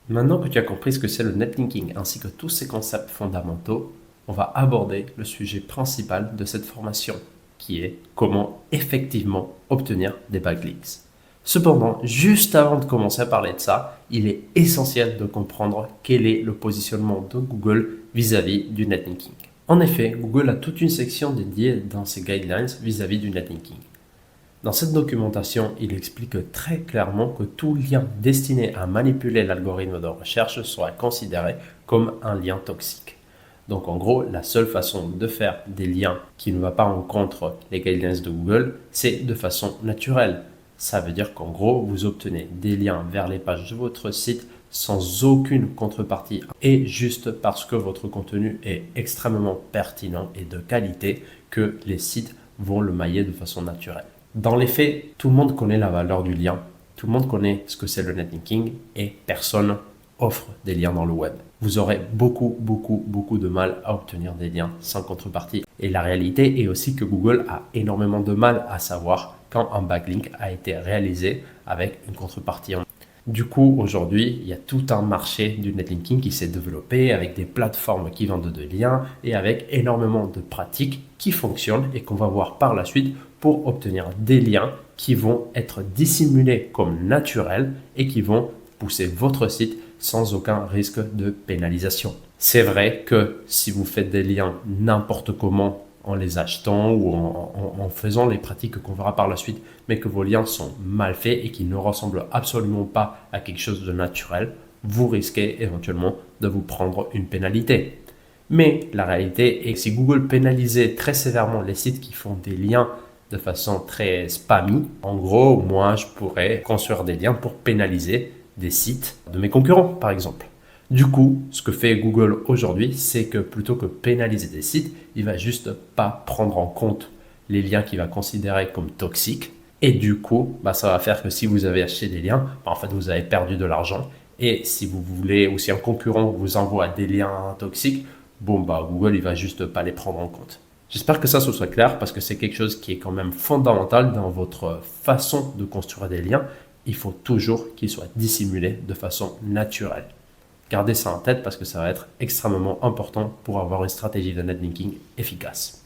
Maintenant que tu as compris ce que c'est le netlinking ainsi que tous ces concepts fondamentaux, on va aborder le sujet principal de cette formation, qui est comment effectivement obtenir des backlinks. Cependant, juste avant de commencer à parler de ça, il est essentiel de comprendre quel est le positionnement de Google vis-à-vis du netlinking. En effet, Google a toute une section dédiée dans ses guidelines vis-à-vis du netlinking. Dans cette documentation, il explique très clairement que tout lien destiné à manipuler l'algorithme de recherche sera considéré comme un lien toxique. Donc en gros, la seule façon de faire des liens qui ne vont pas en contre les guidelines de Google, c'est de façon naturelle. Ça veut dire qu'en gros, vous obtenez des liens vers les pages de votre site sans aucune contrepartie et juste parce que votre contenu est extrêmement pertinent et de qualité que les sites vont le mailler de façon naturelle. Dans les faits, tout le monde connaît la valeur du lien, tout le monde connaît ce que c'est le netlinking et personne offre des liens dans le web. Vous aurez beaucoup de mal à obtenir des liens sans contrepartie. Et la réalité est aussi que Google a énormément de mal à savoir quand un backlink a été réalisé avec une contrepartie. Du coup, aujourd'hui, il y a tout un marché du netlinking qui s'est développé avec des plateformes qui vendent de liens et avec énormément de pratiques qui fonctionnent et qu'on va voir par la suite pour obtenir des liens qui vont être dissimulés comme naturels et qui vont pousser votre site sans aucun risque de pénalisation. C'est vrai que si vous faites des liens n'importe comment en les achetant ou en faisant les pratiques qu'on verra par la suite, mais que vos liens sont mal faits et qui ne ressemblent absolument pas à quelque chose de naturel, vous risquez éventuellement de vous prendre une pénalité. Mais la réalité est que si Google pénalisait très sévèrement les sites qui font des liens de façon très spammy, en gros, moi, je pourrais construire des liens pour pénaliser des sites de mes concurrents, par exemple. Du coup, ce que fait Google aujourd'hui, c'est que plutôt que pénaliser des sites, il va juste pas prendre en compte les liens qu'il va considérer comme toxiques. Et du coup, ça va faire que si vous avez acheté des liens, en fait, vous avez perdu de l'argent. Et si vous voulez, ou si un concurrent vous envoie des liens toxiques, Google, il va juste pas les prendre en compte. J'espère que ça se soit clair parce que c'est quelque chose qui est quand même fondamental dans votre façon de construire des liens. Il faut toujours qu'ils soient dissimulés de façon naturelle. Gardez ça en tête parce que ça va être extrêmement important pour avoir une stratégie de netlinking efficace.